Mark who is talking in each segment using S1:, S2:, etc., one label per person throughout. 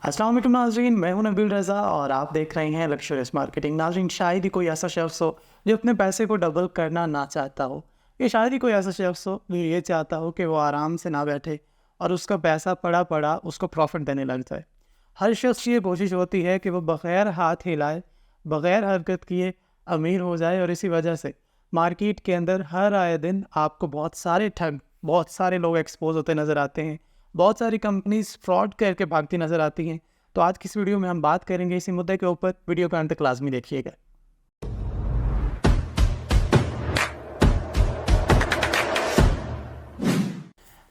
S1: अस्सलाम वालेकुम नाज़रीन, मैं हूं नबील रज़ा और आप देख रहे हैं लक्ष्यूरियस मार्केटिंग। नाज़रीन, शायद ही कोई ऐसा शख्स हो जो अपने पैसे को डबल करना ना चाहता हो। ये शायद ही कोई ऐसा शख्स हो जो ये चाहता हो कि वो आराम से ना बैठे और उसका पैसा पड़ा पड़ा उसको प्रॉफिट देने लग जाए। हर शख्स की ये कोशिश होती है कि वो बग़ैर हाथ हिलाए, बग़ैर हरकत किए अमीर हो जाए, और इसी वजह से मार्केट के अंदर हर आए दिन आपको बहुत सारे ठग, बहुत सारे लोग एक्सपोज होते नज़र आते हैं। बहुत सारी कंपनीज फ्रॉड करके भागती नज़र आती हैं। तो आज की इस वीडियो में हम बात करेंगे इसी मुद्दे के ऊपर। वीडियो का अंत तक लाजमी देखिएगा।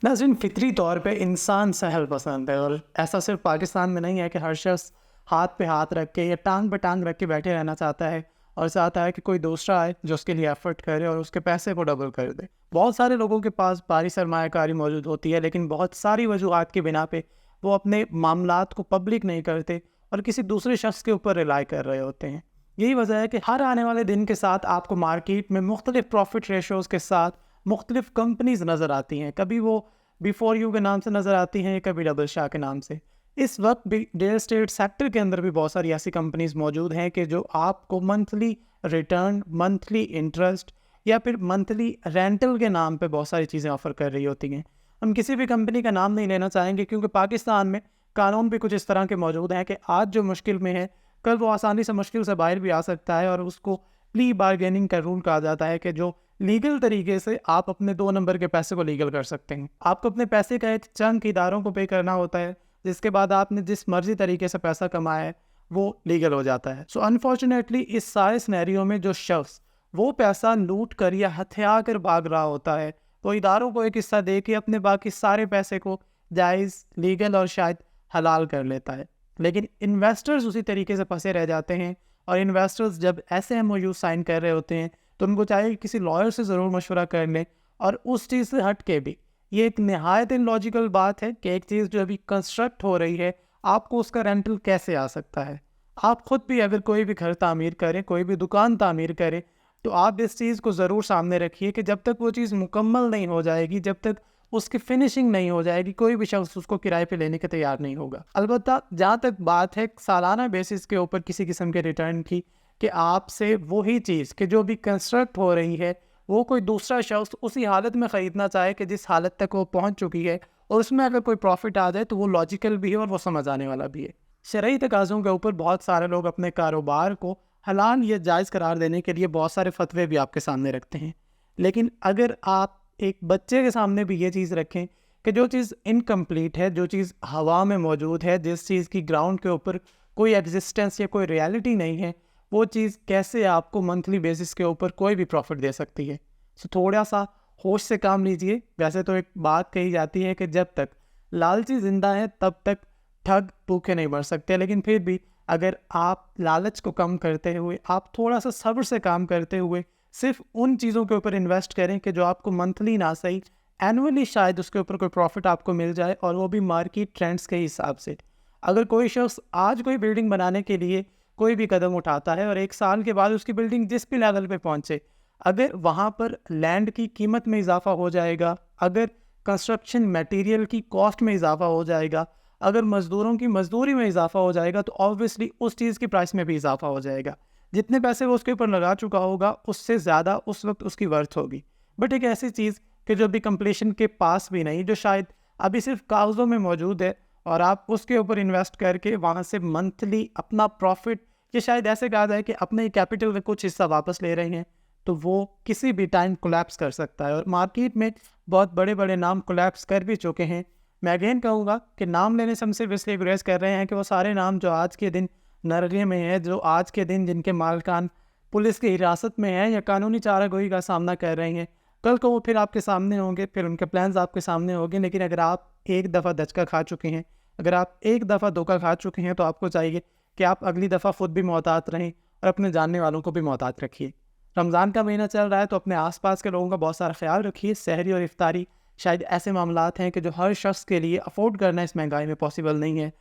S1: नाज़रीन, फितरी तौर पे इंसान सहल पसंद है, और ऐसा सिर्फ पाकिस्तान में नहीं है कि हर शख्स हाथ पे हाथ रख के या टांग पे टांग रख के बैठे रहना चाहता है और चाहता है कि कोई दूसरा आए जो उसके लिए एफर्ट करे और उसके पैसे को डबल कर दे। बहुत सारे लोगों के पास भारी सरमायाकारी मौजूद होती है, लेकिन बहुत सारी वजूहात की बिना पे वो अपने मामलात को पब्लिक नहीं करते और किसी दूसरे शख्स के ऊपर रिलाई कर रहे होते हैं। यही वजह है कि हर आने वाले दिन के साथ आपको मार्केट में मुख्तलिफ प्रॉफिट रेशोज़ के साथ मुख्तलिफ कंपनीज नज़र आती हैं। कभी वो बिफोर यू के नाम से नज़र आती हैं, कभी डबल शाह के नाम से। इस वक्त भी रियल एस्टेट सेक्टर के अंदर भी बहुत सारी ऐसी कंपनीज मौजूद हैं कि जो आपको मंथली रिटर्न, मंथली इंटरेस्ट या फिर मंथली रेंटल के नाम पे बहुत सारी चीज़ें ऑफ़र कर रही होती हैं। हम किसी भी कंपनी का नाम नहीं लेना चाहेंगे, क्योंकि पाकिस्तान में कानून भी कुछ इस तरह के मौजूद हैं कि आज जो मुश्किल में है, कल वो आसानी से मुश्किल से बाहर भी आ सकता है। और उसको प्ली बारगेनिंग का रूल कहा जाता है कि जो लीगल तरीके से आप अपने 2 नंबर के पैसे को लीगल कर सकते हैं। आपको अपने पैसे का एक चंक इदारों को पे करना होता है, जिसके बाद आपने जिस मर्जी तरीके से पैसा कमाया है वो लीगल हो जाता है। सो अनफॉर्चुनेटली इस सारे सिनेरियो में जो शख्स वो पैसा लूट कर या हथिया कर भाग रहा होता है, वो इदारों को एक हिस्सा दे के अपने बाकी सारे पैसे को जायज़, लीगल और शायद हलाल कर लेता है। लेकिन इन्वेस्टर्स उसी तरीके से फंसे रह जाते हैं, और इन्वेस्टर्स जब ऐसे MOU साइन कर रहे होते हैं तो उनको चाहिए कि किसी लॉयर से ज़रूर मशवरा कर लें। और उस चीज़ से हट के भी ये एक नहायत इलॉजिकल बात है कि एक चीज़ जो अभी कंस्ट्रक्ट हो रही है, आपको उसका रेंटल कैसे आ सकता है। आप ख़ुद भी अगर कोई भी घर तामीर करें, कोई भी दुकान तामीर करें, तो आप इस चीज़ को ज़रूर सामने रखिए कि जब तक वो चीज़ मुकम्मल नहीं हो जाएगी, जब तक उसकी फिनिशिंग नहीं हो जाएगी, कोई भी शख्स उसको किराए पे लेने के तैयार नहीं होगा। अलबत्ता जहाँ तक बात है सालाना बेसिस के ऊपर किसी किस्म के रिटर्न की, कि आपसे वही चीज़ कि जो भी कंस्ट्रक्ट हो रही है वो कोई दूसरा शख्स उसी हालत में ख़रीदना चाहे कि जिस हालत तक वो पहुँच चुकी है, और उसमें अगर कोई प्रॉफिट आ जाए तो वो लॉजिकल भी है और वो समझ आने वाला भी है। शरई तकाज़ों के ऊपर बहुत सारे लोग अपने कारोबार को हलाल या जायज़ करार देने के लिए बहुत सारे फतवे भी आपके सामने रखते हैं। लेकिन अगर आप एक बच्चे के सामने भी ये चीज़ रखें कि जो चीज़ इनकम्प्लीट है, जो चीज़ हवा में मौजूद है, जिस चीज़ की ग्राउंड के ऊपर कोई एग्जिस्टेंस या कोई रियलिटी नहीं है, वो चीज़ कैसे आपको मंथली बेसिस के ऊपर कोई भी प्रॉफिट दे सकती है। सो थोड़ा सा होश से काम लीजिए। वैसे तो एक बात कही जाती है कि जब तक लालची ज़िंदा है तब तक ठग भूखे नहीं मर सकते, लेकिन फिर भी अगर आप लालच को कम करते हुए, आप थोड़ा सा सब्र से काम करते हुए सिर्फ उन चीज़ों के ऊपर इन्वेस्ट करें कि जो आपको मंथली ना सही एनुअली शायद उसके ऊपर कोई प्रॉफिट आपको मिल जाए, और वो भी मार्केट ट्रेंड्स के हिसाब से। अगर कोई शख्स आज कोई बिल्डिंग बनाने के लिए कोई भी कदम उठाता है और 1 साल के बाद उसकी बिल्डिंग जिस भी लेवल पे पहुंचे, अगर वहाँ पर लैंड की कीमत में इजाफा हो जाएगा, अगर कंस्ट्रक्शन मटेरियल की कॉस्ट में इजाफा हो जाएगा, अगर मज़दूरों की मजदूरी में इजाफा हो जाएगा, तो ऑब्वियसली उस चीज़ की प्राइस में भी इजाफा हो जाएगा। जितने पैसे वो उसके ऊपर लगा चुका होगा उससे ज़्यादा उस वक्त उसकी वर्थ होगी। बट एक ऐसी चीज़ कि जो अभी कंप्लीशन के पास भी नहीं, जो शायद अभी सिर्फ कागज़ों में मौजूद है, और आप उसके ऊपर इन्वेस्ट करके वहाँ से मंथली अपना प्रॉफिट, ये शायद ऐसे कहा जाए कि अपने कैपिटल का कुछ हिस्सा वापस ले रहे हैं, तो वो किसी भी टाइम कोलैप्स कर सकता है। और मार्केट में बहुत बड़े बड़े नाम कोलैप्स कर भी चुके हैं। मैं अगेन कहूँगा कि नाम लेने से हम सिर्फ इसलिए गुरेज कर रहे हैं कि वो सारे नाम जो आज के दिन नरगे में है, जो आज के दिन जिनके मालकान पुलिस की हिरासत में है या कानूनी चारागोही का सामना कर रहे हैं, कल को वो फिर आपके सामने होंगे, फिर उनके प्लान्स आपके सामने होंगे। लेकिन अगर आप एक दफ़ा दचका खा चुके हैं, अगर आप एक दफ़ा धोखा खा चुके हैं, तो आपको चाहिए कि आप अगली दफ़ा ख़ुद भी मोहतात रहें और अपने जानने वालों को भी मोहतात रखिए। रमज़ान का महीना चल रहा है, तो अपने आसपास के लोगों का बहुत सारा ख्याल रखिए। सहरी और इफ्तारी शायद ऐसे मामलात हैं कि जो हर शख्स के लिए अफोर्ड करना इस महंगाई में पॉसिबल नहीं है।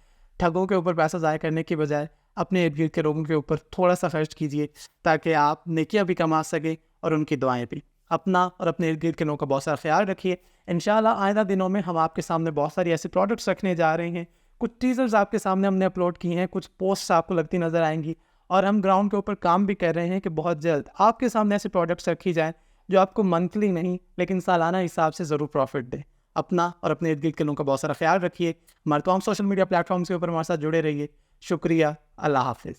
S1: ठगों के ऊपर पैसा ज़ाया करने की बजाय अपने इर्द गिर्द के लोगों के ऊपर थोड़ा सा खर्च कीजिए, ताकि आप नेकियां भी कमा सकें और उनकी दुआएं भी। अपना और अपने इर्द गिर्द के लोगों का बहुत सारा ख्याल रखिए। इंशाल्लाह आइंदा दिनों में हम आपके सामने बहुत सारी ऐसे प्रोडक्ट्स रखने जा रहे हैं, کچھ ٹیزرز آپ کے سامنے ہم نے اپلوڈ کی ہیں, کچھ پوسٹس آپ کو لگتی نظر آئیں گی, اور ہم گراؤنڈ کے اوپر کام بھی کر رہے ہیں کہ بہت جلد آپ کے سامنے ایسے پروڈکٹس رکھی جائیں جو آپ کو منتھلی نہیں لیکن سالانہ حساب سے ضرور پروفٹ دے. اپنا اور اپنے ارد گرد کے لوگوں کا بہت سارا خیال رکھیے. ہمارے تمام سوشل میڈیا پلیٹ فارمس کے اوپر ہمارے ساتھ جڑے رہیے. شکریہ. اللہ حافظ.